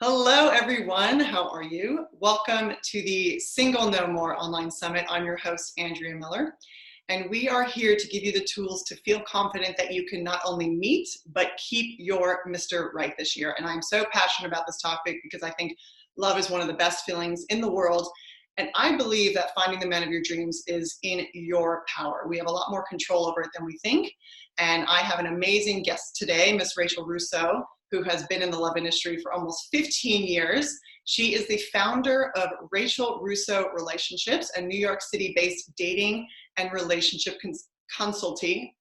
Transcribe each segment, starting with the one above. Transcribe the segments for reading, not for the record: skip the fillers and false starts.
Hello, everyone. How are you? Welcome to the Single No More Online Summit. I'm your host, Andrea Miller, and we are here to give you the tools to feel confident that you can not only meet, but keep your Mr. Right this year. And I'm so passionate about this topic because I think love is one of the best feelings in the world. And I believe that finding the man of your dreams is in your power. We have a lot more control over it than we think. And I have an amazing guest today, Miss Rachel Russo, who has been in the love industry for almost 15 years. She is the founder of Rachel Russo Relationships, a New York City-based dating and relationship consultancy.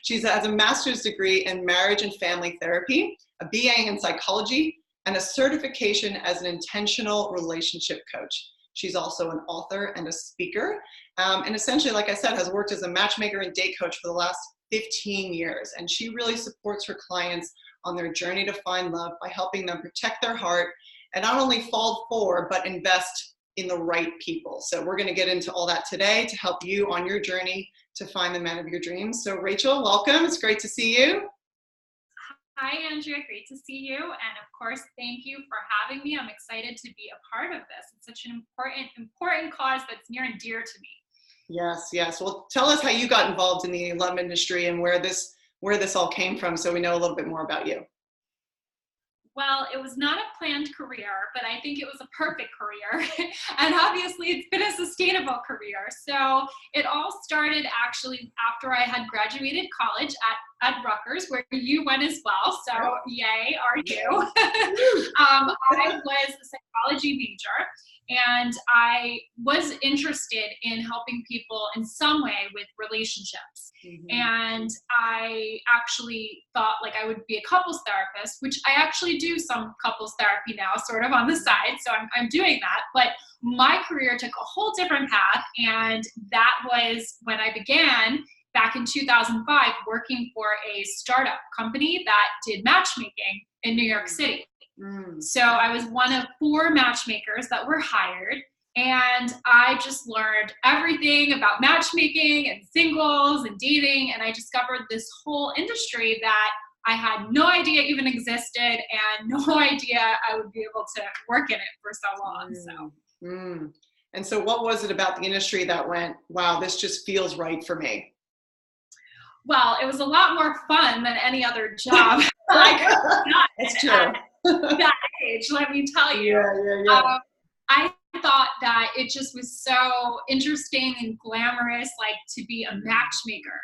She has a master's degree in marriage and family therapy, a BA in psychology, and a certification as an intentional relationship coach. She's also an author and a speaker. And essentially, like I said, has worked as a matchmaker and date coach for the last 15 years. And she really supports her clients on their journey to find love by helping them protect their heart and not only fall for, but invest in the right people. So we're going to get into all that today to help you on your journey to find the man of your dreams. So Rachel, welcome. It's great to see you. Hi, Andrea. Great to see you. And of course, thank you for having me. I'm excited to be a part of this. It's such an important cause that's near and dear to me. Yes, yes. Well, tell us how you got involved in the love industry and where this all came from, so we know a little bit more about you. Well, it was not a planned career, but I think it was a perfect career. And obviously, it's been a sustainable career. So it all started actually after I had graduated college at Rutgers, where you went as well. So yay, are you? I was a psychology major. And I was interested in helping people in some way with relationships. And I actually thought like I would be a couples therapist, which I actually do some couples therapy now, sort of on the side. So I'm doing that. But my career took a whole different path. And that was when I began back in 2005 working for a startup company that did matchmaking in New York City. So I was one of 4 matchmakers that were hired, and I just learned everything about matchmaking and singles and dating, and I discovered this whole industry that I had no idea even existed and no idea I would be able to work in it for so long. And so what was it about the industry that went, wow, this just feels right for me? Well, it was a lot more fun than any other job I could have done. That's true. That age, let me tell you. I thought that it just was so interesting and glamorous, like to be a matchmaker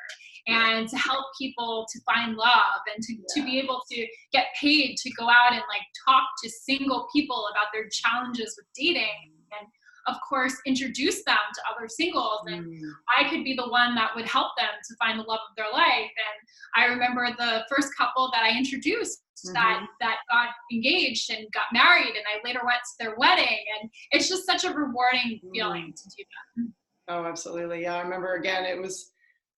and to help people to find love and to be able to get paid to go out and like talk to single people about their challenges with dating and of course introduce them to other singles, and I could be the one that would help them to find the love of their life. And I remember the first couple that I introduced that got engaged and got married, and I later went to their wedding, and it's just such a rewarding feeling to do that. Oh, absolutely. Yeah, I remember again, it was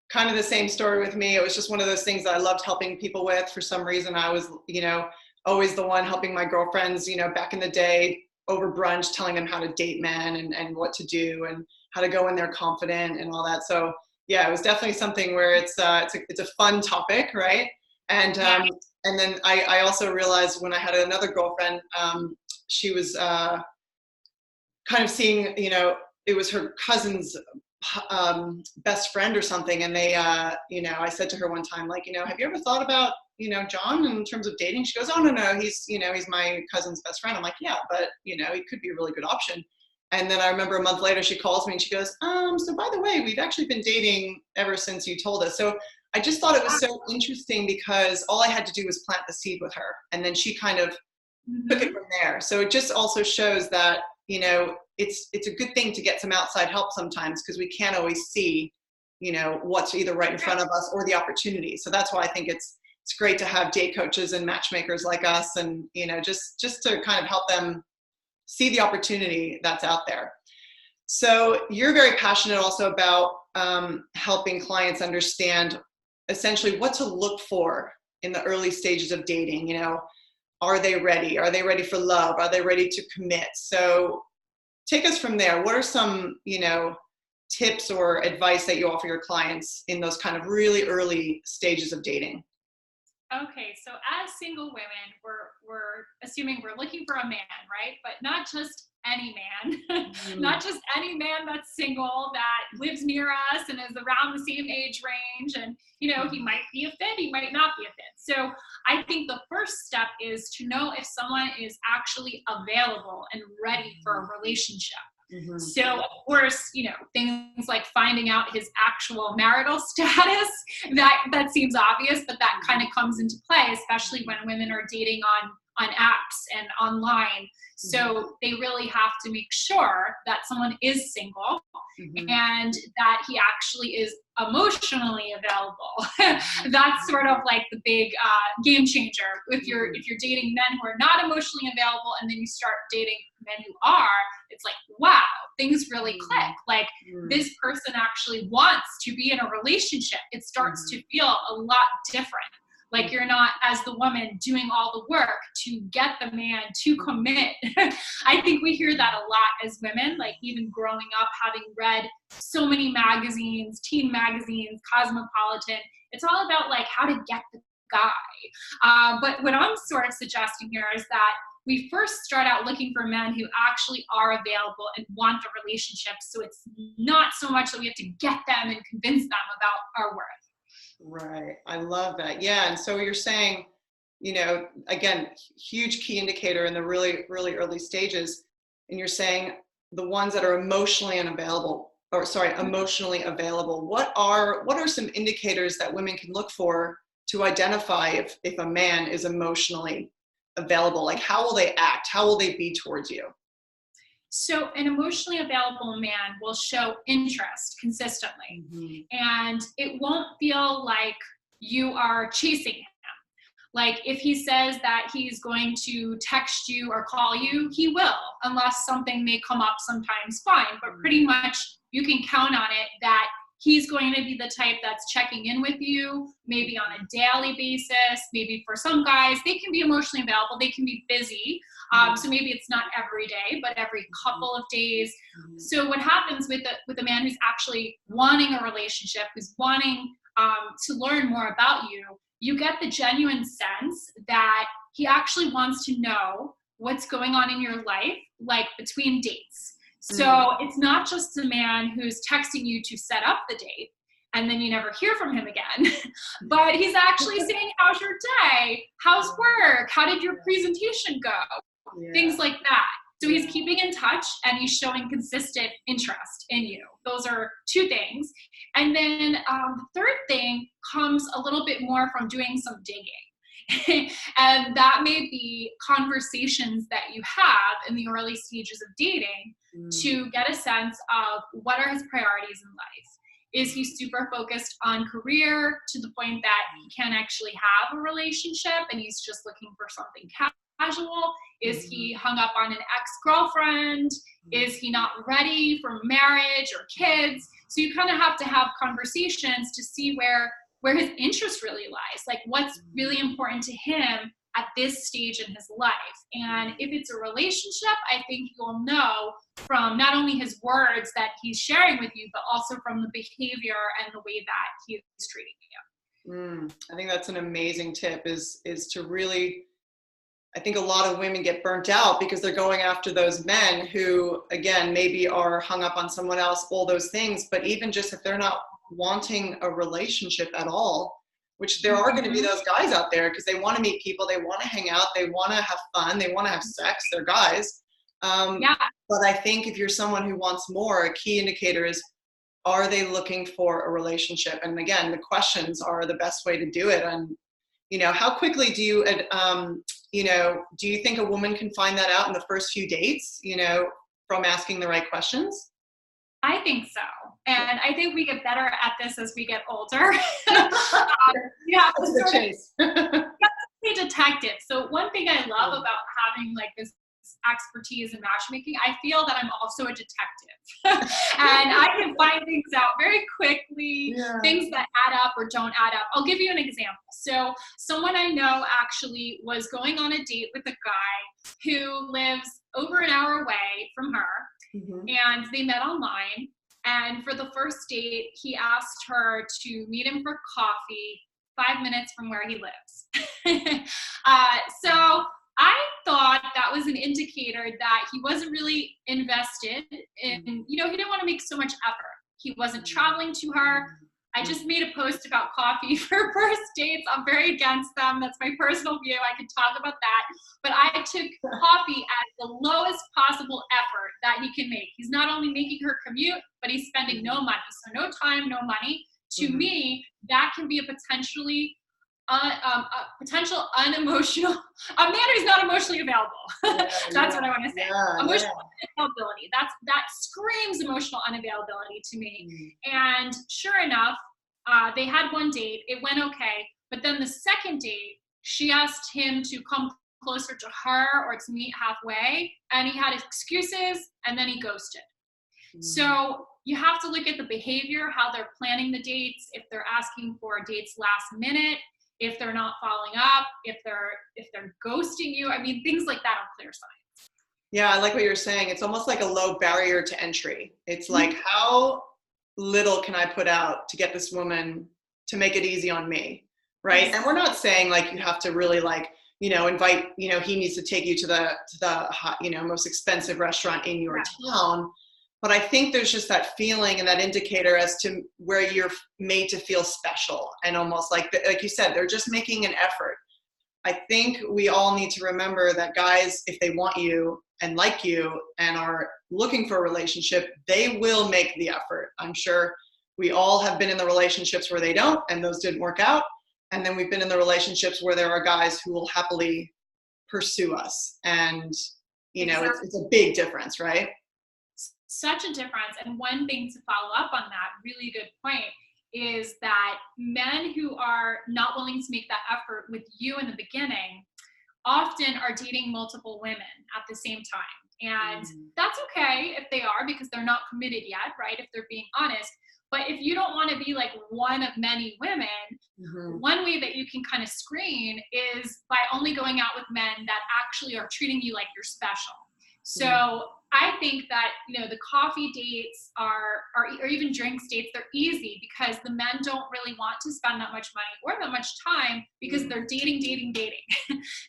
kind of the same story with me. It was just one of those things that I loved helping people with. For some reason, I was, always the one helping my girlfriends, back in the day over brunch, telling them how to date men and what to do and how to go in there confident and all that. So yeah, it was definitely something where it's a fun topic, right? And then I also realized when I had another girlfriend, she was kind of seeing, it was her cousin's best friend or something. And they, I said to her one time, like, have you ever thought about, John in terms of dating? She goes, oh, no, he's my cousin's best friend. I'm like, yeah, but, he could be a really good option. And then I remember a month later, she calls me and she goes, so by the way, we've actually been dating ever since you told us. So I just thought it was so interesting because all I had to do was plant the seed with her. And then she kind of took it from there. So it just also shows that, it's a good thing to get some outside help sometimes because we can't always see, what's either right in front of us or the opportunity. So that's why I think it's great to have date coaches and matchmakers like us and, just to kind of help them see the opportunity that's out there. So you're very passionate also about helping clients understand essentially what to look for in the early stages of dating. Are they ready? Are they ready for love? Are they ready to commit? So take us from there. What are some, tips or advice that you offer your clients in those kind of really early stages of dating? Okay, so as single women, we're assuming we're looking for a man, right? But not just any man, Mm, not just any man that's single that lives near us and is around the same age range. And he mhm, might be a fit, he might not be a fit. So I think the first step is to know if someone is actually available and ready for a relationship. mhm, So, of course, things like finding out his actual marital status, that seems obvious, but that kind of comes into play, especially when women are dating on apps and online. mhm, So they really have to make sure that someone is single mhm, and that he actually is emotionally available. mhm, That's sort of like the big game changer. If you're mhm, if you're dating men who are not emotionally available, and then you start dating men who are, it's like, wow, things really click. mhm, Like, mhm, this person actually wants to be in a relationship. It starts mhm, to feel a lot different. Like, you're mhm, not, as the woman, doing all the work to get the man to commit. I think we hear that a lot as women, like even growing up, having read so many magazines, teen magazines, Cosmopolitan. It's all about like how to get the guy. But what I'm sort of suggesting here is that we first start out looking for men who actually are available and want the relationship. So it's not so much that we have to get them and convince them about our worth. right. I love that. Yeah. And so you're saying, again, huge key indicator in the really, really early stages. And you're saying the ones that are emotionally unavailable, or sorry, emotionally available. What are some indicators that women can look for to identify if a man is emotionally available? Like, how will they act? How will they be towards you? So, an emotionally available man will show interest consistently, Mhm. and it won't feel like you are chasing him. Like, if he says that he's going to text you or call you, he will, unless something may come up sometimes, fine. But pretty much you can count on it that he's going to be the type that's checking in with you, maybe on a daily basis. Maybe for some guys, they can be emotionally available, they can be busy. So maybe it's not every day, but every couple of days. So what happens with a man who's actually wanting a relationship, who's wanting to learn more about you, you get the genuine sense that he actually wants to know what's going on in your life, like between dates. Mhm. So it's not just a man who's texting you to set up the date and then you never hear from him again, but he's actually saying, how's your day? How's work? How did your presentation go? Yeah. Things like that. So Yeah. he's keeping in touch and he's showing consistent interest in you. Those are two things. And then the third thing comes a little bit more from doing some digging. And that may be conversations that you have in the early stages of dating Mm. to get a sense of what are his priorities in life. Is he super focused on career to the point that he can't actually have a relationship and he's just looking for something casual? Is Mhm. he hung up on an ex-girlfriend? Is he not ready for marriage or kids? So you kind of have to have conversations to see where his interest really lies, like what's really important to him at this stage in his life. And if it's a relationship, I think you'll know from not only his words that he's sharing with you, but also from the behavior and the way that he is treating I think that's an amazing tip is to really, I think a lot of women get burnt out because they're going after those men who, again, maybe are hung up on someone else, all those things. But even just if they're not wanting a relationship at all, which there you. are going to be Mhm. those guys out there because they want to meet people, they want to hang out, they want to have fun, they want to have sex, they're guys. Um, Yeah. but I think if you're someone who wants more, a key indicator is, are they looking for a relationship? And again, the questions are the best way to do it. And how quickly do you think a woman can find that out in the first few dates, from asking the right questions? I think so. And I think we get better at this as we get older. You have That's to a good sort of chase. be a detective. So one thing I love about having like this expertise in matchmaking, I feel that I'm also a detective. And I can find things out very quickly, Yeah. things that add up or don't add up. I'll give you an example. So someone I know actually was going on a date with a guy who lives over an hour away from her, Mhm. and they met online. And for the first date, he asked her to meet him for coffee 5 minutes from where he lives. So I thought that was an indicator that he wasn't really invested in, he didn't want to make so much effort. He wasn't traveling to her. I just made a post about coffee for first dates. I'm very against them. That's my personal view. I can talk about that. But I took coffee at the lowest possible effort that he can make. He's not only making her commute, but he's spending no money. So no time, no money. To me, that can be a potential unemotional, a man who's not emotionally available. That's what I want to say. Emotional unavailability. That screams emotional unavailability to me. And sure enough, they had one date. It went okay. But then the second date, she asked him to come closer to her or to meet halfway. And he had excuses, and then he ghosted. So you have to look at the behavior, how they're planning the dates, if they're asking for dates last minute, if they're not following up, if they're ghosting you. I mean, things like that are clear signs. Yeah, I like what you're saying. It's almost like a low barrier to entry. It's like, how little can I put out to get this woman to make it easy on me, right? And we're not saying like you have to really like, invite, he needs to take you to the most expensive restaurant in your town. But I think there's just that feeling and that indicator as to where you're made to feel special, and almost like you said, they're just making an effort. I think we all need to remember that guys, if they want you and like you and are looking for a relationship, they will make the effort. I'm sure we all have been in the relationships where they don't, and those didn't work out. And then we've been in the relationships where there are guys who will happily pursue us. And, it's a big difference, right? Such a difference. And one thing to follow up on that really good point is that men who are not willing to make that effort with you in the beginning often are dating multiple women at the same time. And that's okay if they are, because they're not committed yet, right? If they're being honest. But if you don't want to be like one of many women, one way that you can kind of screen is by only going out with men that actually are treating you like you're special. So I think that, the coffee dates or even drinks dates, they're easy because the men don't really want to spend that much money or that much time because they're dating.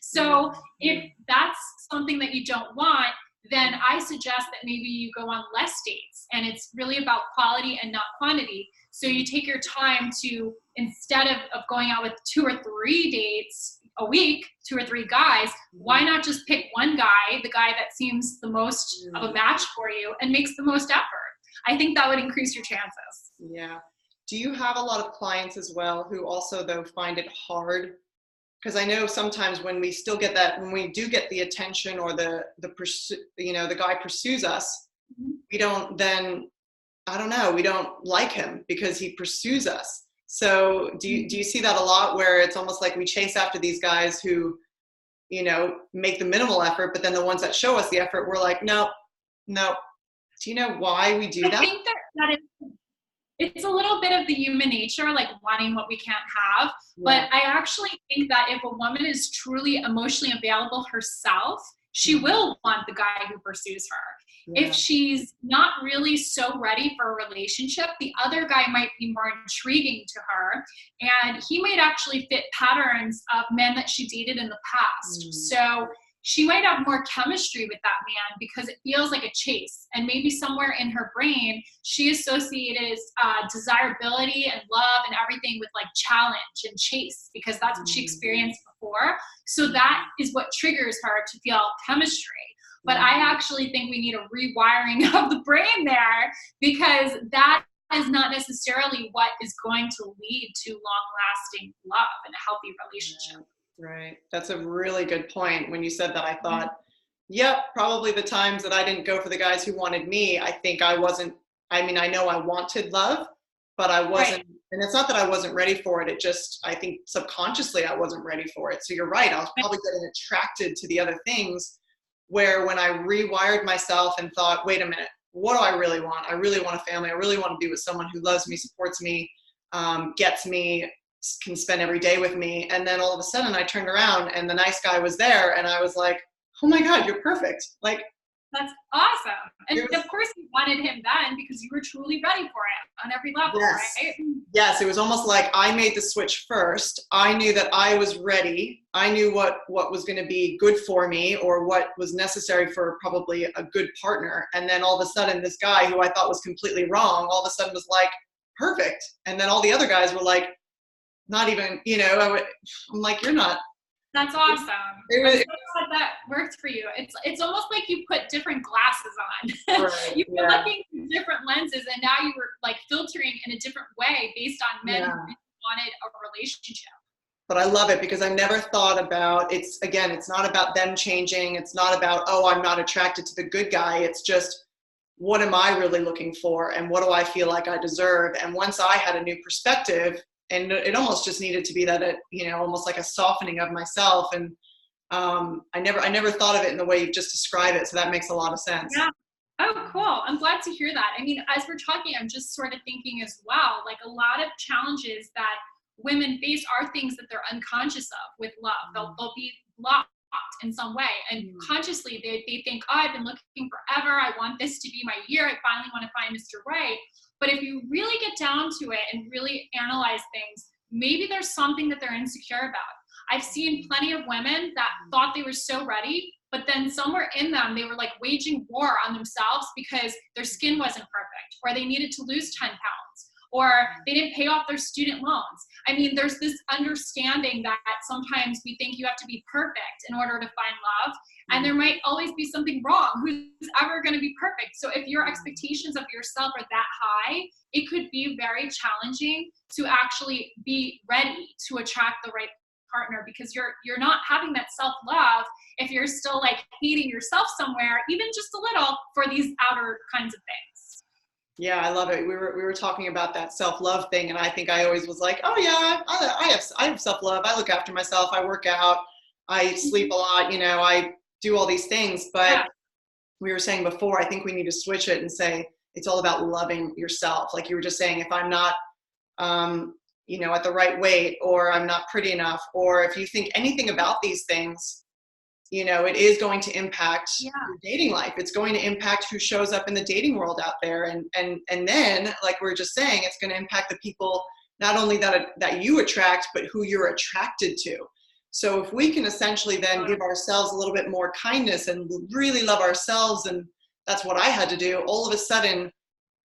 So if that's something that you don't want, then I suggest that maybe you go on less dates, and it's really about quality and not quantity. So you take your time to, instead of going out with 2 or 3 dates a week, 2 or 3 guys, why not just pick one guy, the guy that seems the most of a match for you and makes the most effort? I think that would increase your chances. Yeah. Do you have a lot of clients as well who also, though, find it hard? Because I know sometimes when we still get that, when we do get the attention or the guy pursues us, we don't then, I don't know, we don't like him because he pursues us. So do you see that a lot, where it's almost like we chase after these guys who, make the minimal effort, but then the ones that show us the effort, we're like, no. Do you know why we do that? I think that it's a little bit of the human nature, like wanting what we can't have. But I actually think that if a woman is truly emotionally available herself, she will want the guy who pursues her. If she's not really so ready for a relationship, the other guy might be more intriguing to her, and he might actually fit patterns of men that she dated in the past. So she might have more chemistry with that man because it feels like a chase. And maybe somewhere in her brain, she associated desirability and love and everything with like challenge and chase, because that's what she experienced before. So that is what triggers her to feel chemistry. But I actually think we need a rewiring of the brain there, because that is not necessarily what is going to lead to long-lasting love and a healthy relationship. Right. That's a really good point. When you said that, I thought, yep, probably the times that I didn't go for the guys who wanted me, I think I wasn't, I know I wanted love, but I wasn't, and it's not that I wasn't ready for it. It just, I think subconsciously I wasn't ready for it. So you're right. I was probably getting attracted to the other things, where when I rewired myself and thought, wait a minute, what do I really want? I really want a family. I really want to be with someone who loves me, supports me, gets me, can spend every day with me. And then all of a sudden I turned around and the nice guy was there, and I was like, oh my God, you're perfect. Like, That's awesome. And It was, of course you wanted him then because you were truly ready for it on every level, yes. right? Yes, it was almost like I made the switch first. I knew that I was ready. I knew what was going to be good for me or what was necessary for probably a good partner. And then all of a sudden, this guy who I thought was completely wrong, all of a sudden was like, perfect. And then all the other guys were like, not even, I'm like, you're not. That's awesome. It I'm was, so glad that worked for you. It's almost like you put different glasses on. right, You were yeah, looking through different lenses, and now you were like filtering in a different way based on men who yeah. really wanted a relationship. But I love it because I never thought about it's not about them changing. It's not about, oh, I'm not attracted to the good guy. It's just, what am I really looking for? And what do I feel like I deserve? And once I had a new perspective, and it almost just needed to be that almost like a softening of myself. And I never thought of it in the way you just described it. So that makes a lot of sense. Yeah. Oh, cool. I'm glad to hear that. I mean, as we're talking, I'm just sort of thinking as well, like a lot of challenges that women face are things that they're unconscious of with love. They'll be blocked in some way. And consciously, they think, oh, I've been looking forever. I want this to be my year. I finally want to find Mr. Right. But if you really get down to it and really analyze things, maybe there's something that they're insecure about. I've seen plenty of women that thought they were so ready, but then somewhere in them, they were like waging war on themselves because their skin wasn't perfect, or they needed to lose 10 pounds, or they didn't pay off their student loans. I mean, there's this understanding that sometimes we think you have to be perfect in order to find love, and there might always be something wrong. Who's ever going to be perfect? So if your expectations of yourself are that high, it could be very challenging to actually be ready to attract the right partner, because you're not having that self-love if you're still like hating yourself somewhere, even just a little, for these outer kinds of things. Yeah, I love it. We were talking about that self-love thing, and I think I always was like, oh yeah, I have self-love. I look after myself. I work out. I sleep a lot. I do all these things. But Yeah. we were saying before, I think we need to switch it and say it's all about loving yourself. Like you were just saying, if I'm not at the right weight, or I'm not pretty enough, or if you think anything about these things, it is going to impact your dating life. It's going to impact who shows up in the dating world out there. And then, like we were just saying, it's going to impact the people, not only that you attract, but who you're attracted to. So if we can essentially then give ourselves a little bit more kindness and really love ourselves, and that's what I had to do, all of a sudden,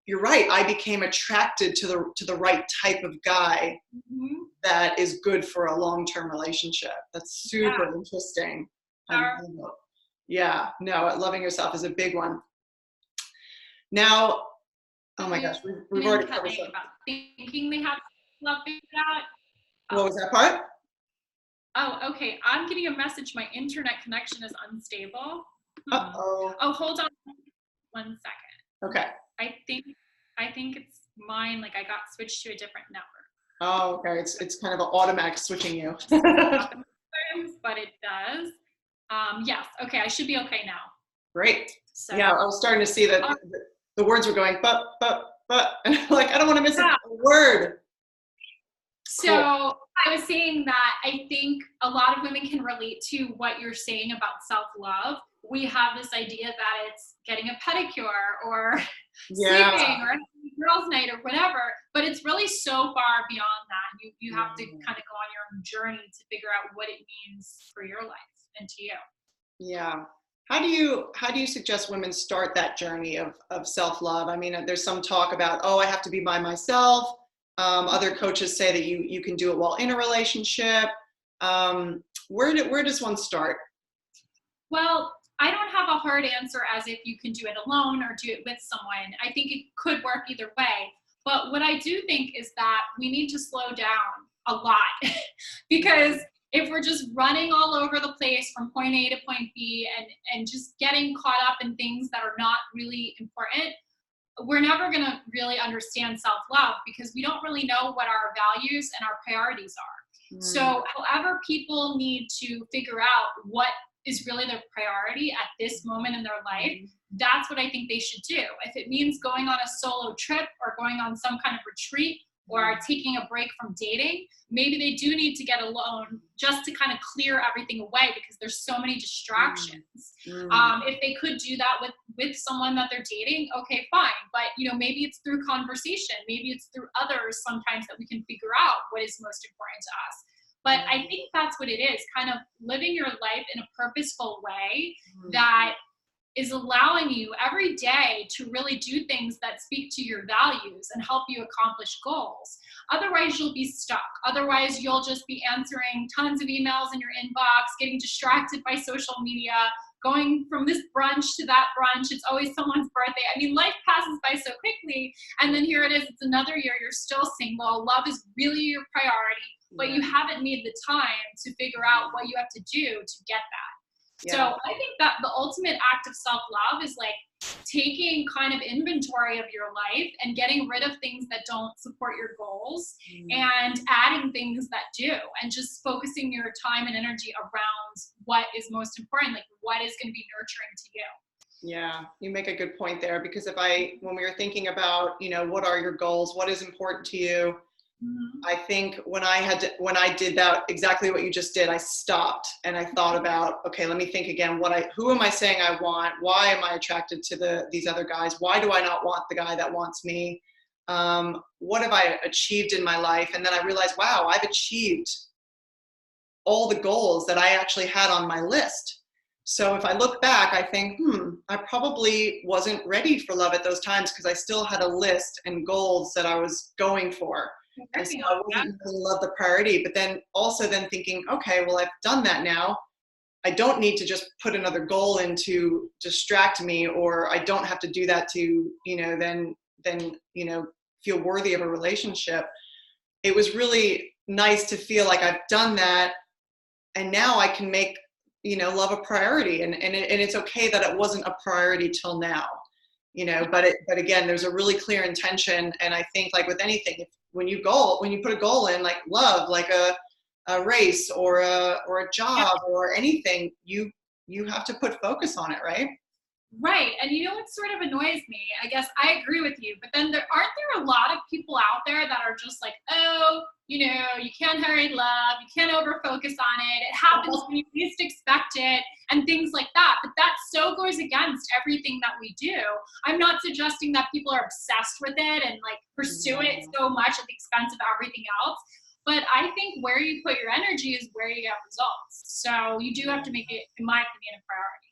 you're right, I became attracted to the right type of guy that is good for a long-term relationship. That's super interesting. Yeah, no, loving yourself is a big one. Now, oh my gosh, we've already covered something. About thinking they have love figured out. What was that part? Oh, okay. I'm getting a message. My internet connection is unstable. Uh-oh. Oh, hold on 1 second. Okay. I think it's mine. Like I got switched to a different network. Oh, okay. It's kind of an automatic switching you. But it does. Yes. Okay. I should be okay now. Great. So, yeah, I was starting to see that the words were going, but, and I'm like, I don't want to miss a word. So cool. I was saying that I think a lot of women can relate to what you're saying about self-love. We have this idea that it's getting a pedicure or sleeping or girls' night or whatever, but it's really so far beyond that. You have to kind of go on your own journey to figure out what it means for your life and to you. Yeah. How do you suggest women start that journey of self-love? I mean, there's some talk about, I have to be by myself. Other coaches say that you can do it while in a relationship. Where does one start? Well, I don't have a hard answer as if you can do it alone or do it with someone. I think it could work either way. But what I do think is that we need to slow down a lot because if we're just running all over the place from point A to point B and just getting caught up in things that are not really important, we're never going to really understand self-love because we don't really know what our values and our priorities are. So however people need to figure out what is really their priority at this moment in their life, that's what I think they should do. If it means going on a solo trip or going on some kind of retreat, or are taking a break from dating, maybe they do need to get alone just to kind of clear everything away because there's so many distractions. If they could do that with someone that they're dating, okay, fine. But, you know, maybe it's through conversation. Maybe it's through others sometimes that we can figure out what is most important to us. But I think that's what it is, kind of living your life in a purposeful way that is allowing you every day to really do things that speak to your values and help you accomplish goals. Otherwise, you'll be stuck. Otherwise, you'll just be answering tons of emails in your inbox, getting distracted by social media, going from this brunch to that brunch. It's always someone's birthday. I mean, life passes by so quickly. And then here it is, it's another year, you're still single. Love is really your priority, but you haven't made the time to figure out what you have to do to get that. So I think that the ultimate act of self-love is like taking kind of inventory of your life and getting rid of things that don't support your goals and adding things that do, and just focusing your time and energy around what is most important, like what is going to be nurturing to you. Yeah, you make a good point there, because when we were thinking about, you know, what are your goals, what is important to you, I think when I did that, exactly what you just did, I stopped and I thought about, okay, let me think again, who am I saying I want? Why am I attracted to these other guys? Why do I not want the guy that wants me? What have I achieved in my life? And then I realized, wow, I've achieved all the goals that I actually had on my list. So if I look back, I think, I probably wasn't ready for love at those times because I still had a list and goals that I was going for. And so I wasn't really love the priority, but then also thinking, okay, well, I've done that now. I don't need to just put another goal in to distract me, or I don't have to do that to, you know, then, you know, feel worthy of a relationship. It was really nice to feel like I've done that. And now I can make, you know, love a priority. And it's okay that it wasn't a priority till now, you know, but again, there's a really clear intention. And I think, like with anything, when you put a goal in, like love, like a race or a job or anything, you have to put focus on it, right? Right. And you know what sort of annoys me? I guess I agree with you, but then aren't there a lot of people out there that are just like, oh, you know, you can't hurry love, you can't over focus on it, it happens when you least expect it, and things like that. But that so goes against everything that we do. I'm not suggesting that people are obsessed with it and like pursue it so much at the expense of everything else. But I think where you put your energy is where you get results. So you do have to make it, in my opinion, a priority.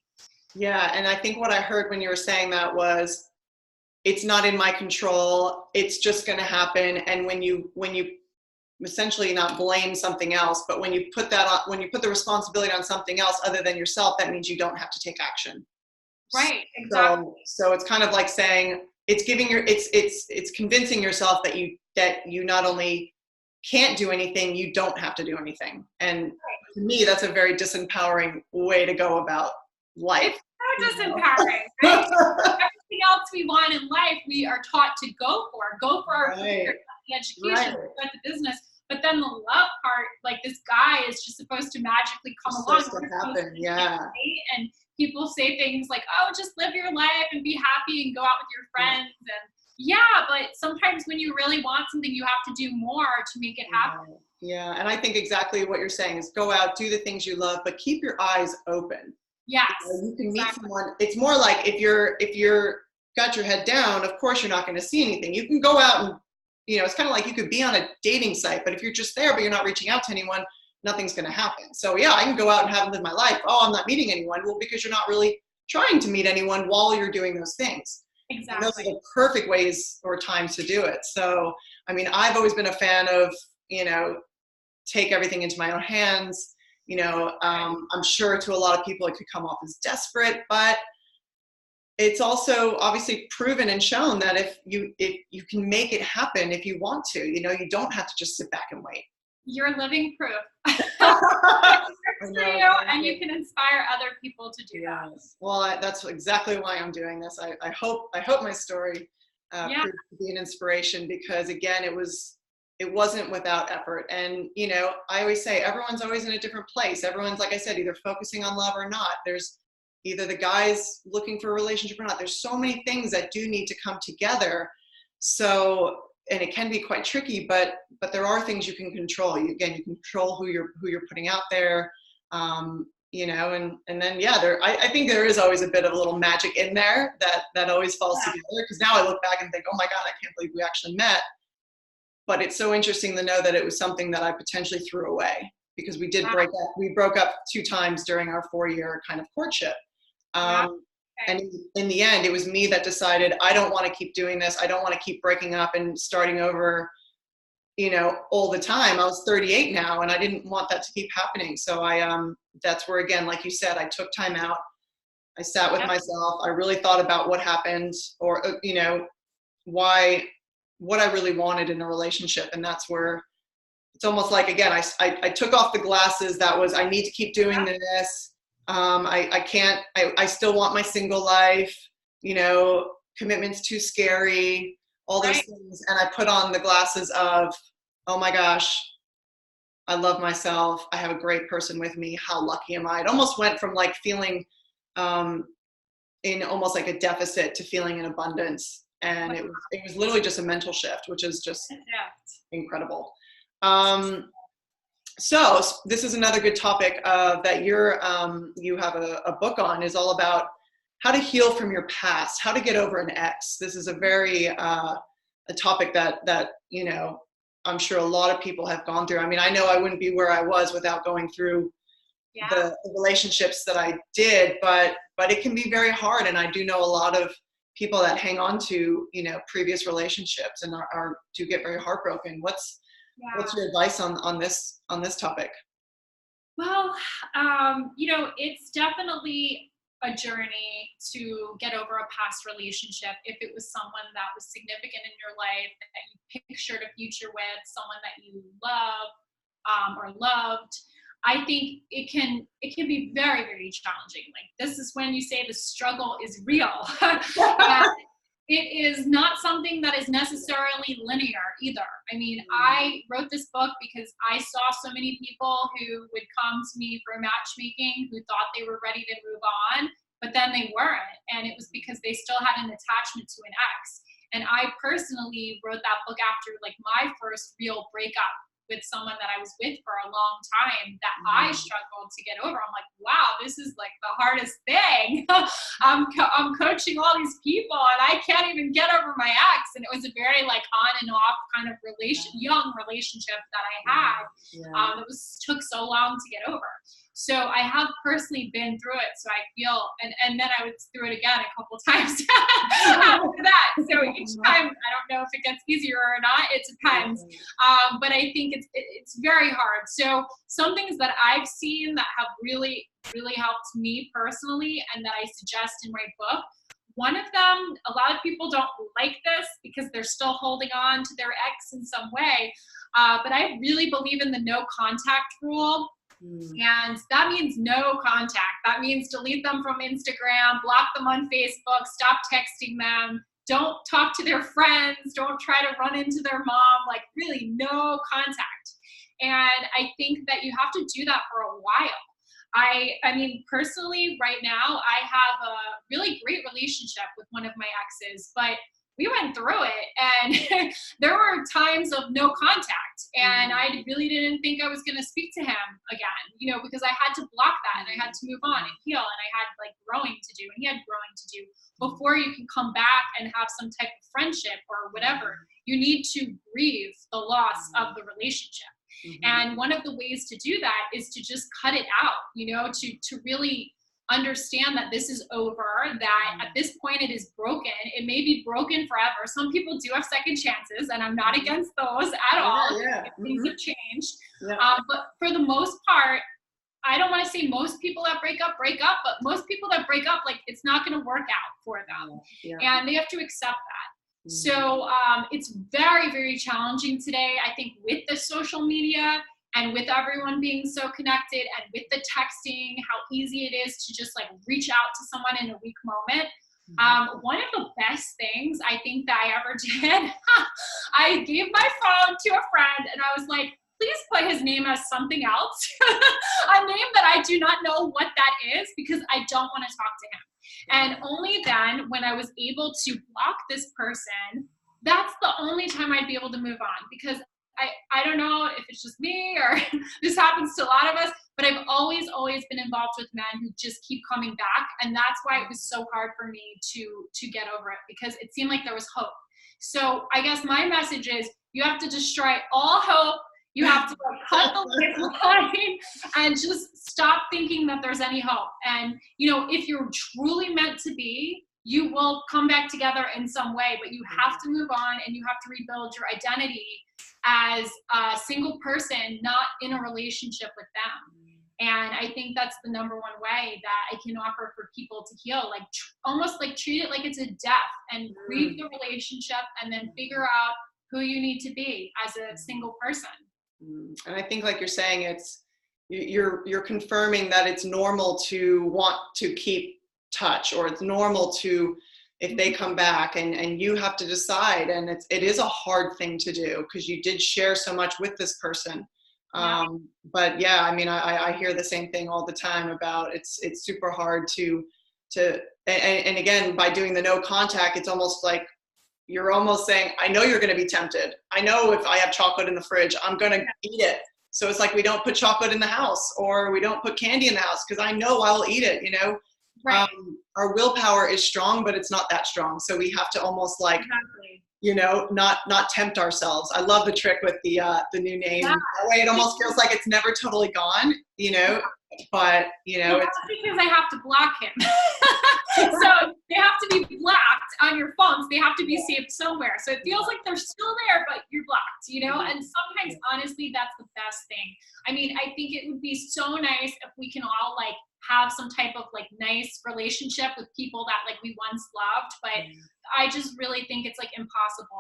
Yeah, and I think what I heard when you were saying that was, it's not in my control, it's just going to happen. And when you essentially not blame something else, but when you put the responsibility on something else other than yourself, that means you don't have to take action. Right, exactly. So it's kind of like saying, it's convincing yourself that you not only can't do anything, you don't have to do anything. And to me, that's a very disempowering way to go about life. It's so disempowering, right? Everything else we want in life, we are taught to go for our career, the education, the business. But then the love part, like this guy is just supposed to magically come along. And people say things like, oh, just live your life and be happy and go out with your friends. And yeah, but sometimes when you really want something, you have to do more to make it happen. Yeah, and I think exactly what you're saying is go out, do the things you love, but keep your eyes open. Yes. You can meet someone. It's more like if you're got your head down, of course you're not going to see anything. You can go out and, you know, it's kind of like you could be on a dating site, but if you're just there, but you're not reaching out to anyone, nothing's going to happen. So yeah, I can go out and have lived my life. Oh, I'm not meeting anyone. Well, because you're not really trying to meet anyone while you're doing those things. Exactly. And those are the perfect ways or times to do it. So, I mean, I've always been a fan of, you know, take everything into my own hands. You know, I'm sure to a lot of people it could come off as desperate, but it's also obviously proven and shown that if you can make it happen if you want to, you know, you don't have to just sit back and wait. You're living proof. For you, and you can inspire other people to do that. Well, that's exactly why I'm doing this. I hope my story proves to be an inspiration, because again, it wasn't without effort. And, you know, I always say everyone's always in a different place. Everyone's, like I said, either focusing on love or not. There's either the guy's looking for a relationship or not. There's so many things that do need to come together. So and it can be quite tricky, but there are things you can control. You can control who you're putting out there. You know, and then, yeah, I think there is always a bit of a little magic in there that always falls together. Because now I look back and think, oh my God, I can't believe we actually met. But it's so interesting to know that it was something that I potentially threw away, because we did break up. We broke up 2 times during our 4-year kind of courtship. And in the end, it was me that decided, I don't want to keep doing this. I don't want to keep breaking up and starting over, you know, all the time. I was 38 now, and I didn't want that to keep happening. So that's where, again, like you said, I took time out. I sat with myself. I really thought about what happened, or, you know, what I really wanted in a relationship. And that's where it's almost like, again, I took off the glasses that was, I need to keep doing this. I can't, I still want my single life, you know, commitment's too scary, all those things. And I put on the glasses of, oh my gosh, I love myself. I have a great person with me. How lucky am I? It almost went from like feeling in almost like a deficit to feeling in abundance. And it was literally just a mental shift, which is just incredible. So this is another good topic that you have a book on, is all about how to heal from your past, how to get over an ex. This is a very a topic that you know, I'm sure a lot of people have gone through. I mean, I know I wouldn't be where I was without going through the relationships that I did, but it can be very hard. And I do know a lot of people that hang on to, you know, previous relationships and do get very heartbroken. What's your advice on this topic? Well, you know, it's definitely a journey to get over a past relationship. If it was someone that was significant in your life, that you pictured a future with, someone that you love or loved, I think it can be very, very challenging. Like, this is when you say the struggle is real. It is not something that is necessarily linear either. I mean, I wrote this book because I saw so many people who would come to me for matchmaking who thought they were ready to move on, but then they weren't. And it was because they still had an attachment to an ex. And I personally wrote that book after like my first real breakup with someone that I was with for a long time that I struggled to get over. I'm like, wow, this is like the hardest thing. I'm coaching all these people and I can't even get over my ex. And it was a very like on and off kind of young relationship that I had. It took so long to get over. So I have personally been through it. So I feel, and then I was through it again a couple of times after that. So each time, I don't know if it gets easier or not. It depends. But I think it's very hard. So some things that I've seen that have really, really helped me personally, and that I suggest in my book. One of them, a lot of people don't like this because they're still holding on to their ex in some way. But I really believe in the no contact rule. And that means no contact. That means delete them from Instagram, block them on Facebook, stop texting them, don't talk to their friends, don't try to run into their mom, like really no contact. And I think that you have to do that for a while. I mean, personally, right now, I have a really great relationship with one of my exes, but we went through it and there were times of no contact and I really didn't think I was going to speak to him again, you know, because I had to block that and I had to move on and heal and I had like growing to do and he had growing to do before you can come back and have some type of friendship or whatever. You need to grieve the loss of the relationship. And one of the ways to do that is to just cut it out, you know, to really understand that this is over, that at this point it is broken. It may be broken forever. Some people do have second chances, and I'm not against those at all. Things have changed. But for the most part, I don't want to say most people that break up, but most people that break up, like it's not going to work out for them. And they have to accept that. So it's very, very challenging today, I think, with the social media and with everyone being so connected and with the texting, how easy it is to just like reach out to someone in a weak moment. One of the best things I think that I ever did, I gave my phone to a friend and I was like, please put his name as something else, a name that I do not know what that is because I don't want to talk to him. And only then, when I was able to block this person, that's the only time I'd be able to move on, because I don't know if it's just me or this happens to a lot of us, but I've always been involved with men who just keep coming back. And that's why it was so hard for me to get over it, because it seemed like there was hope. So I guess my message is you have to destroy all hope. You have to like cut the lifeline and just stop thinking that there's any hope. And, you know, if you're truly meant to be, you will come back together in some way, but you have to move on and you have to rebuild your identity as a single person, not in a relationship with them. And I think that's the number one way that I can offer for people to heal, like almost like treat it like it's a death and grieve the relationship and then figure out who you need to be as a single person. And I think, like you're saying, it's you're confirming that it's normal to want to keep touch, or it's normal to, if they come back, and you have to decide, and it is a hard thing to do because you did share so much with this person. Yeah. But yeah, I mean, I hear the same thing all the time about it's super hard to and again, by doing the no contact, it's almost like you're almost saying, I know you're going to be tempted. I know if I have chocolate in the fridge, I'm going to eat it. So it's like we don't put chocolate in the house, or we don't put candy in the house because I know I'll eat it, you know. Right. Our willpower is strong, but it's not that strong. So we have to almost like, Exactly. you know, not tempt ourselves. I love the trick with the new name. Yeah. That way it almost feels like it's never totally gone, you know, but you know, well, that's because I have to block him. So they have to be blocked on your phones. They have to be saved somewhere. So it feels like they're still there, but you're blocked, you know? And sometimes, honestly, that's the best thing. I mean, I think it would be so nice if we can all like have some type of like nice relationship with people that like we once loved, but I just really think it's like impossible.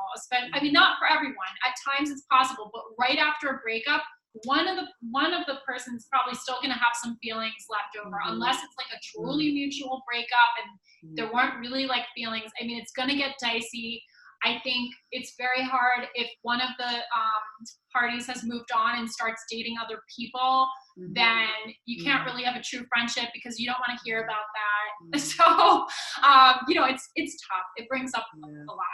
I mean, not for everyone. At times it's possible, but right after a breakup, one of the person's probably still going to have some feelings left over, unless it's like a truly mutual breakup and there weren't really like feelings. I mean, it's going to get dicey. I think it's very hard if one of the parties has moved on and starts dating other people, then you can't really have a true friendship because you don't want to hear about that. So, you know, it's tough. It brings up a lot.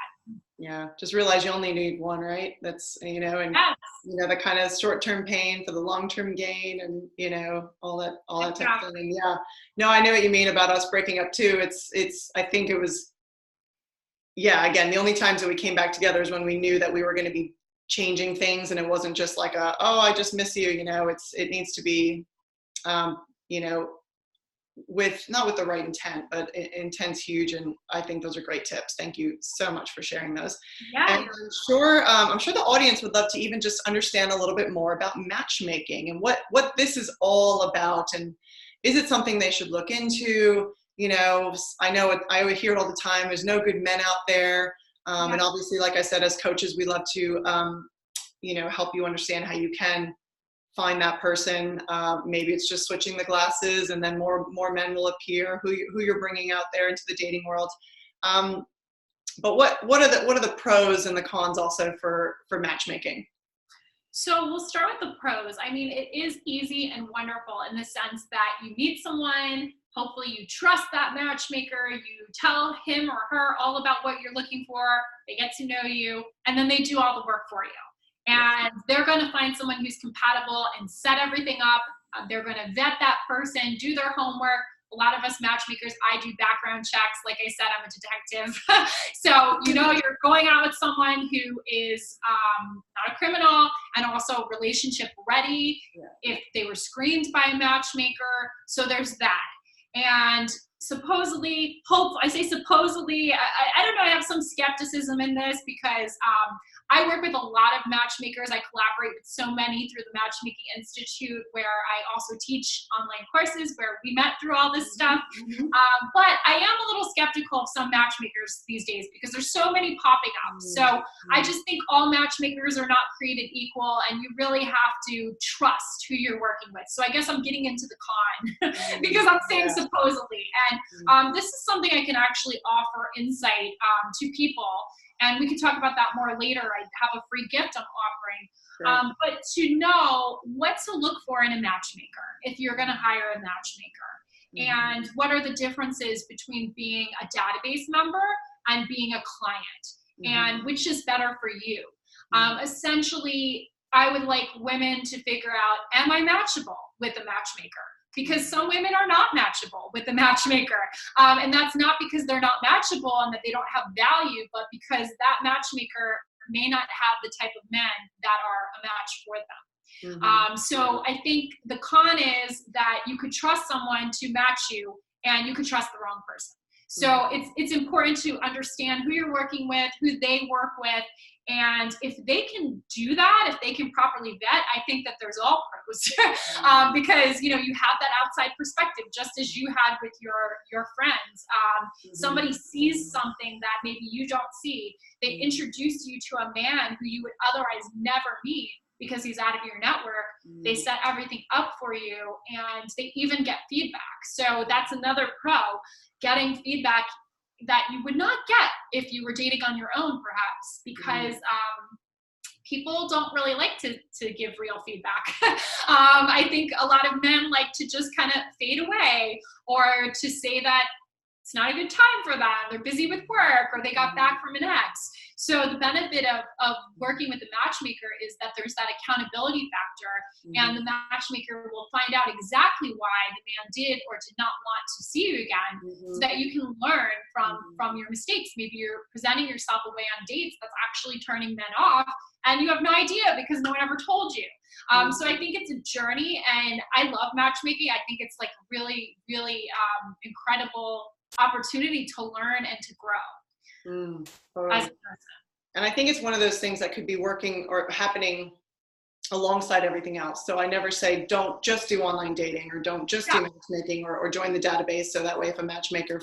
Yeah, just realize you only need one, right? That's, you know, and Yes. you know, the kind of short-term pain for the long-term gain, and you know, all that type of thing. And yeah, no, I know what you mean about us breaking up too. I think it was, yeah, again, the only times that we came back together is when we knew that we were going to be changing things, and it wasn't just like oh, I just miss you, you know. It needs to be, you know, not with the right intent, but intent's huge. And I think those are great tips. Thank you so much for sharing those. Yeah. And I'm sure the audience would love to even just understand a little bit more about matchmaking and what this is all about. And is it something they should look into? You know, I hear it all the time. There's no good men out there. And obviously, like I said, as coaches, we love to, you know, help you understand how you can find that person. Maybe it's just switching the glasses, and then more men will appear who you're bringing out there into the dating world. But what are the pros and the cons also for matchmaking? So we'll start with the pros. I mean, it is easy and wonderful in the sense that you meet someone, hopefully you trust that matchmaker, you tell him or her all about what you're looking for, they get to know you, and then they do all the work for you. And they're going to find someone who's compatible and set everything up. They're going to vet that person, do their homework. A lot of us matchmakers, I do background checks. Like I said, I'm a detective. So, you know, you're going out with someone who is not a criminal and also relationship ready if they were screened by a matchmaker. So there's that. And supposedly, I say supposedly, I don't know, I have some skepticism in this because I work with a lot of matchmakers. I collaborate with so many through the Matchmaking Institute, where I also teach online courses where we met through all this stuff. But I am a little skeptical of some matchmakers these days because there's so many popping up. So I just think all matchmakers are not created equal, and you really have to trust who you're working with. So I guess I'm getting into the con because I'm saying supposedly. And this is something I can actually offer insight to people. And we can talk about that more later. I have a free gift I'm offering. But to know what to look for in a matchmaker if you're going to hire a matchmaker, and what are the differences between being a database member and being a client. and which is better for you. Essentially, I would like women to figure out, am I matchable with a matchmaker? Because some women are not matchable with a matchmaker. And that's not because they're not matchable and that they don't have value, but because that matchmaker may not have the type of men that are a match for them. So I think the con is that you could trust someone to match you and you could trust the wrong person. So it's important to understand who you're working with, who they work with, and if they can do that, if they can properly vet, I think that there's all pros because you have that outside perspective, just as you had with your friends. Somebody sees something that maybe you don't see. They introduce you to a man who you would otherwise never meet because he's out of your network. They set everything up for you, and they even get feedback. So that's another pro, getting feedback that you would not get if you were dating on your own, perhaps, because people don't really like to give real feedback. I think a lot of men like to just kind of fade away, or to say that it's not a good time for them, they're busy with work, or they got back from an ex. So the benefit of working with the matchmaker is that there's that accountability factor, and the matchmaker will find out exactly why the man did or did not want to see you again, so that you can learn from your mistakes. Maybe you're presenting yourself away on dates that's actually turning men off, and you have no idea because no one ever told you. So I think it's a journey, and I love matchmaking. I think it's like really, really incredible opportunity to learn and to grow as a person. And I think it's one of those things that could be working or happening alongside everything else. So I never say, don't just do online dating, or don't just do matchmaking, or join the database. So that way, if a matchmaker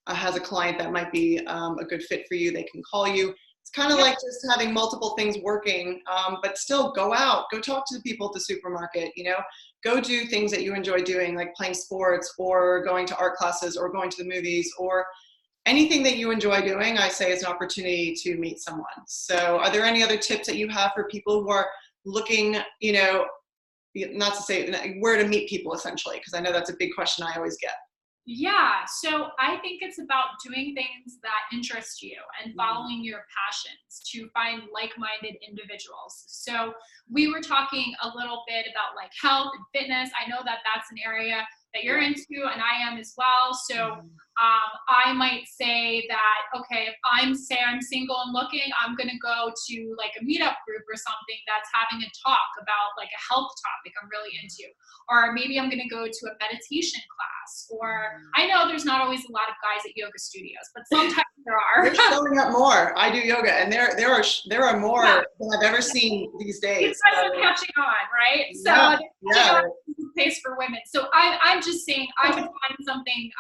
has a client that might be a good fit for you, they can call you. It's kind of like just having multiple things working, but still go out, go talk to the people at the supermarket, go do things that you enjoy doing, like playing sports or going to art classes or going to the movies, or anything that you enjoy doing, I say is an opportunity to meet someone. So are there any other tips that you have for people who are looking, not to say where to meet people, essentially, because I know that's a big question I always get. Yeah, so I think it's about doing things that interest you and following your passions to find like-minded individuals. So we were talking a little bit about like health and fitness. I know that that's an area that you're into, and I am as well. So I might say that, okay, if I'm single and looking, I'm going to go to like a meetup group or something that's having a talk about like a health topic I'm really into. Or maybe I'm going to go to a meditation class. Or I know there's not always a lot of guys at yoga studios, but sometimes there are. They're showing up more. I do yoga, and there are more than I've ever seen these days. These guys are catching on, right? So there's a place for women. So I'm just saying I would find something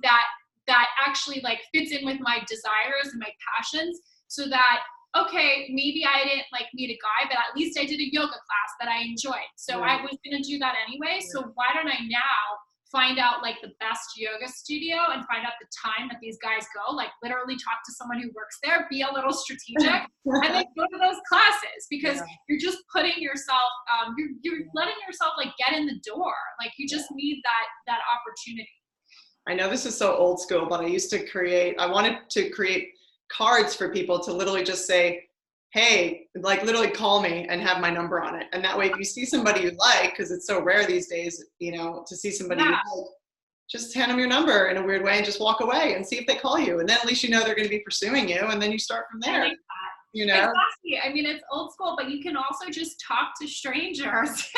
that actually like fits in with my desires and my passions, so that, okay, maybe I didn't like meet a guy, but at least I did a yoga class that I enjoyed. So I was going to do that anyway. So why don't I now find out like the best yoga studio and find out the time that these guys go, like literally talk to someone who works there, be a little strategic, and then go to those classes, because you're just putting yourself, you're letting yourself like get in the door. Like you just need that opportunity. I know this is so old school, but I wanted to create cards for people to literally just say, hey, like literally call me and have my number on it. And that way, if you see somebody you like, because it's so rare these days, to see somebody you like, just hand them your number in a weird way and just walk away and see if they call you. And then at least they're going to be pursuing you, and then you start from there. Exactly. I mean, it's old school, but you can also just talk to strangers.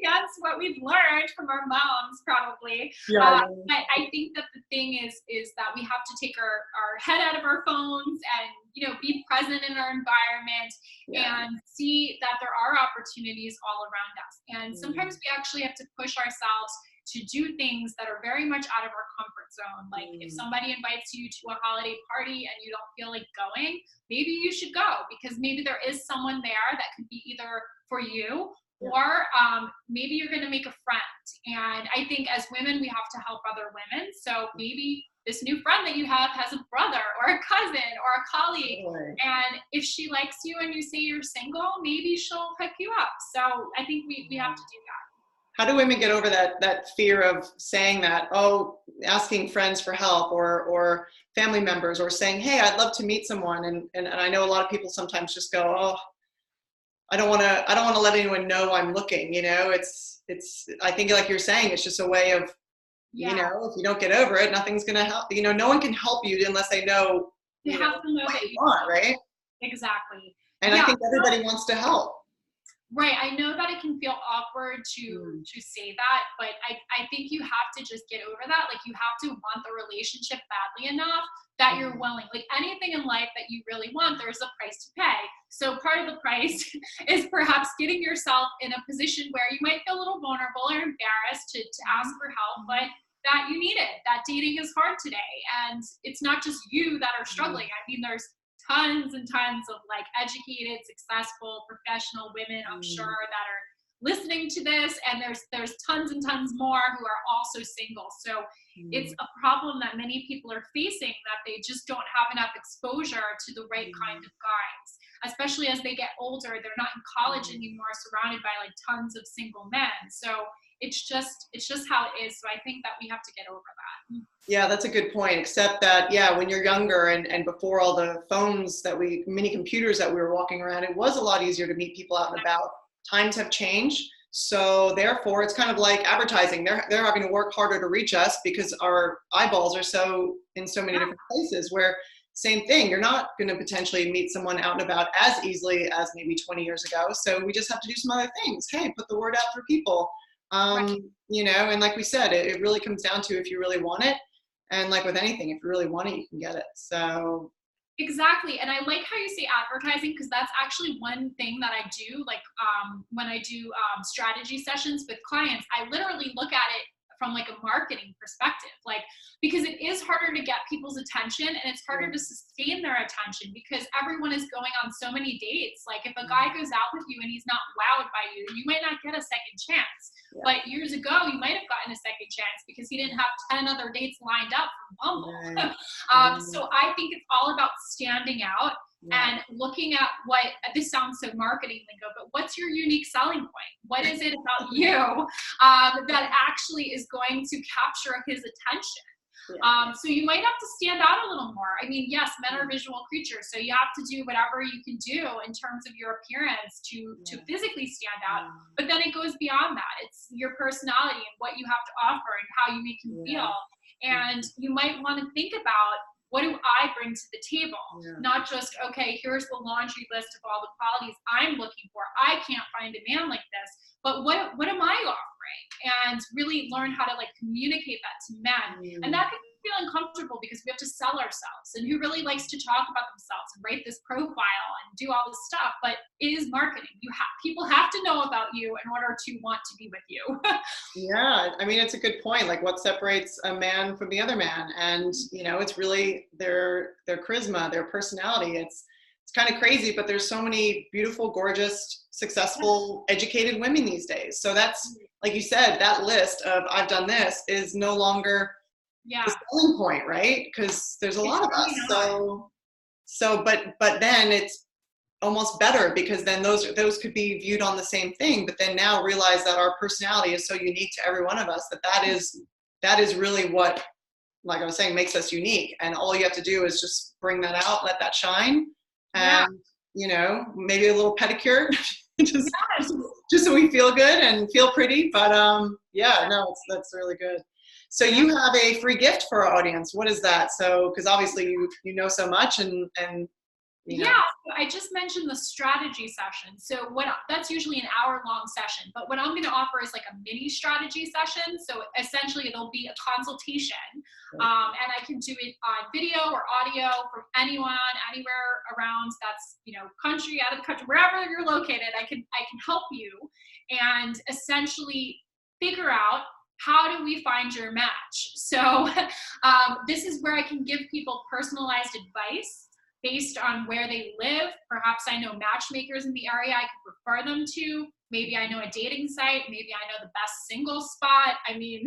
That's what we've learned from our moms, probably. I think that the thing is that we have to take our head out of our phones and, be present in our environment and see that there are opportunities all around us. And sometimes we actually have to push ourselves to do things that are very much out of our comfort zone. Like if somebody invites you to a holiday party and you don't feel like going, maybe you should go, because maybe there is someone there that could be either for you or maybe you're going to make a friend. And I think as women, we have to help other women. So maybe this new friend that you have has a brother or a cousin or a colleague. And if she likes you and you say you're single, maybe she'll pick you up. So I think we have to do that. how do women get over that fear of saying that, oh, asking friends for help or family members, or saying, hey, I'd love to meet someone, and I know a lot of people sometimes just go, oh, I don't want to let anyone know I'm looking, it's I think, like you're saying, it's just a way of, Yeah. if you don't get over it, nothing's going to help. No one can help you unless they know, They have to know what that you you want, right? exactly. And I Yeah. think everybody wants to help. Right. I know that it can feel awkward to Mm. say that, but I think you have to just get over that. Like, you have to want the relationship badly enough that you're willing. Like, anything in life that you really want, there's a price to pay. So part of the price is perhaps getting yourself in a position where you might feel a little vulnerable or embarrassed to ask for help, but that you need it. That dating is hard today. And it's not just you that are struggling. I mean, there's tons and tons of like educated, successful, professional women, I'm sure, that are listening to this, and there's tons and tons more who are also single. So it's a problem that many people are facing, that they just don't have enough exposure to the right kind of guys, especially as they get older. They're not in college anymore, surrounded by like tons of single men. So it's just how it is. So I think that we have to get over that. Yeah, that's a good point. Except that, yeah, when you're younger and before all the phones mini computers that we were walking around, it was a lot easier to meet people out and about. Times have changed. So therefore, it's kind of like advertising. They're having to work harder to reach us because our eyeballs are in so many different places, where same thing, you're not going to potentially meet someone out and about as easily as maybe 20 years ago. So we just have to do some other things. Hey, put the word out for people. Right. And like we said, it really comes down to if you really want it. And like with anything, if you really want it, you can get it. So Exactly. And I like how you say advertising, because that's actually one thing that I do. Like, when I do strategy sessions with clients, I literally look at it from like a marketing perspective, like, because it is harder to get people's attention, and it's harder to sustain their attention because everyone is going on so many dates. Like, if a guy goes out with you and he's not wowed by you, you might not get a second chance. But years ago, you might have gotten a second chance because he didn't have 10 other dates lined up from Bumble. So I think it's all about standing out and looking at this sounds so marketing lingo, but what's your unique selling point? What is it about you that actually is going to capture his attention? So you might have to stand out a little more. I mean, yes, men are visual creatures, so you have to do whatever you can do in terms of your appearance to physically stand out. But then it goes beyond that. It's your personality and what you have to offer and how you make him feel. And you might want to think about, what do I bring to the table? Not just, okay, here's the laundry list of all the qualities I'm looking for. I can't find a man like this, but what am I offering? And really learn how to like communicate that to men. And that can feel uncomfortable because we have to sell ourselves. And who really likes to talk about themselves and write this profile and do all this stuff? But it is marketing. People have to know about you in order to want to be with you. Yeah, I mean, it's a good point. Like, what separates a man from the other man? And it's really their charisma, their personality. It's kind of crazy, but there's so many beautiful, gorgeous, successful, educated women these days. So that's, like you said, that list of I've done this is no longer the selling point, right? Because there's a lot of us. But then it's almost better, because then those could be viewed on the same thing, but then now realize that our personality is so unique to every one of us that is really what, like I was saying, makes us unique. And all you have to do is just bring that out, let that shine, and maybe a little pedicure just so we feel good and feel pretty. But that's really good. So you have a free gift for our audience. What is that? So, because obviously you know so much, and Yeah, so I just mentioned the strategy session. So that's usually an hour-long session, but what I'm going to offer is like a mini strategy session. So essentially, it'll be a consultation, and I can do it on video or audio from anyone, anywhere around. That's country, out of the country, wherever you're located. I can help you and essentially figure out, how do we find your match? So this is where I can give people personalized advice based on where they live. Perhaps I know matchmakers in the area I could refer them to. Maybe I know a dating site. Maybe I know the best single spot. I mean,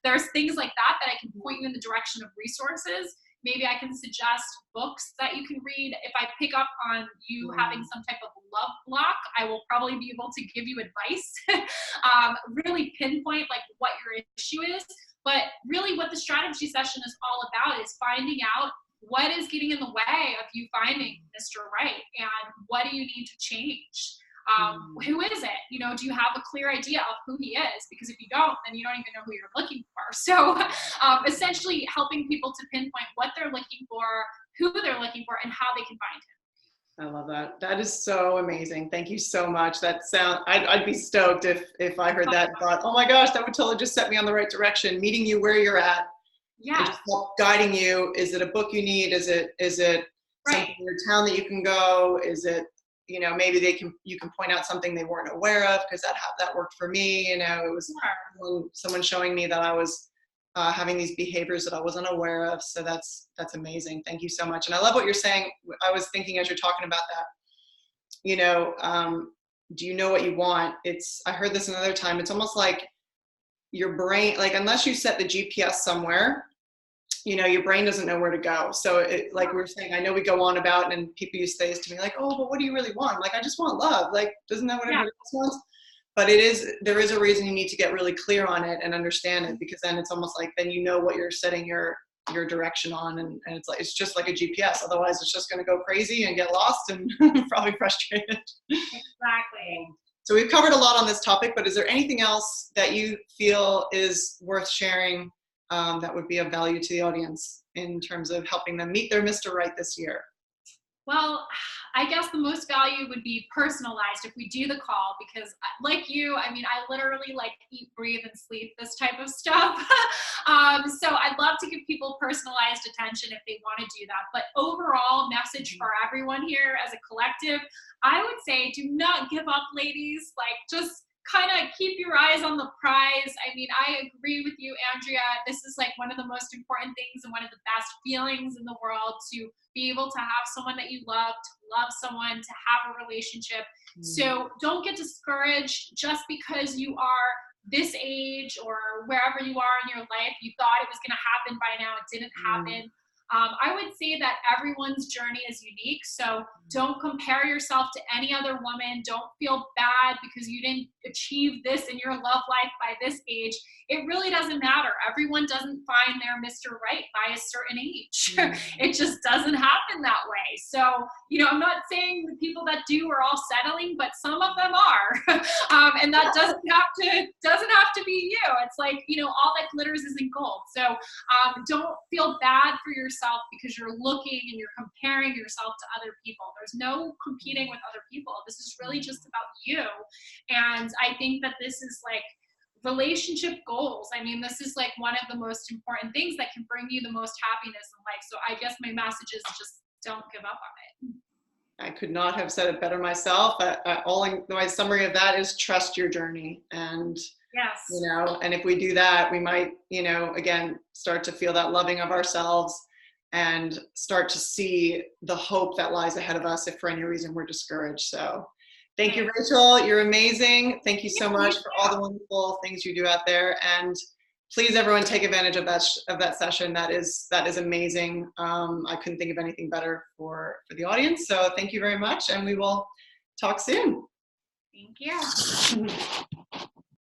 there's things like that I can point you in the direction of resources. maybe I can suggest books that you can read. If I pick up on you having some type of love block, I will probably be able to give you advice, really pinpoint like what your issue is. But really what the strategy session is all about is finding out what is getting in the way of you finding Mr. Right, and what do you need to change? Who is it? You know, do you have a clear idea of who he is? Because if you don't, then you don't even know who you're looking for. So essentially helping people to pinpoint what they're looking for, who they're looking for, and how they can find him. I love that. That is so amazing. Thank you so much. I'd be stoked if I heard that and thought, oh my gosh, that would totally just set me on the right direction. Meeting you where you're at, yeah, and just guiding you. Is it a book you need? Is it something in your town that you can go? Is it, you know, maybe you can point out something they weren't aware of, because that worked for me. You know, it was someone showing me that I was having these behaviors that I wasn't aware of. So that's amazing. Thank you so much. And I love what you're saying. I was thinking as you're talking about that, you know, do you know what you want? I heard this another time. It's almost like your brain, like unless you set the GPS somewhere, you know, your brain doesn't know where to go. So like we were saying, I know we go on about, and people used to say this to me like, oh, but what do you really want? I'm like, I just want love. Like, doesn't that what everybody else wants? But there is a reason you need to get really clear on it and understand it, because then it's almost like, then you know what you're setting your direction on, and it's just like a GPS. Otherwise it's just going to go crazy and get lost and probably frustrated. Exactly. So we've covered a lot on this topic, but is there anything else that you feel is worth sharing that would be of value to the audience in terms of helping them meet their Mr. Right this year? Well, I guess the most value would be personalized if we do the call, because like you, I mean, I literally like eat, breathe, and sleep this type of stuff. So I'd love to give people personalized attention if they want to do that. But overall message for everyone here as a collective, I would say do not give up, ladies. Like, just kind of keep your eyes on the prize. I mean, I agree with you, Andrea. This is like one of the most important things and one of the best feelings in the world, to be able to have someone that you love, to love someone, to have a relationship. So don't get discouraged just because you are this age or wherever you are in your life. You thought it was going to happen by now. It didn't happen. I would say that everyone's journey is unique. So don't compare yourself to any other woman. Don't feel bad because you didn't achieve this in your love life by this age. It really doesn't matter. Everyone doesn't find their Mr. Right by a certain age. It just doesn't happen that way. So, you know, I'm not saying the people that do are all settling, but some of them are. And that doesn't have to be you. It's like, you know, all that glitters isn't gold. So don't feel bad for yourself because you're looking and you're comparing yourself to other people. There's no competing with other people. This is really just about you. And I think that this is like relationship goals. I mean, this is like one of the most important things that can bring you the most happiness in life. So I guess my message is just don't give up on it. I could not have said it better myself. My summary of that is trust your journey. And yes, you know, and if we do that, we might, you know, again, start to feel that loving of ourselves and start to see the hope that lies ahead of us if for any reason we're discouraged. So thank you, Rachel. You're amazing. Thank you so much for all the wonderful things you do out there. And please, everyone, take advantage of that session. That is amazing. I couldn't think of anything better for the audience. So thank you very much, and we will talk soon. Thank you.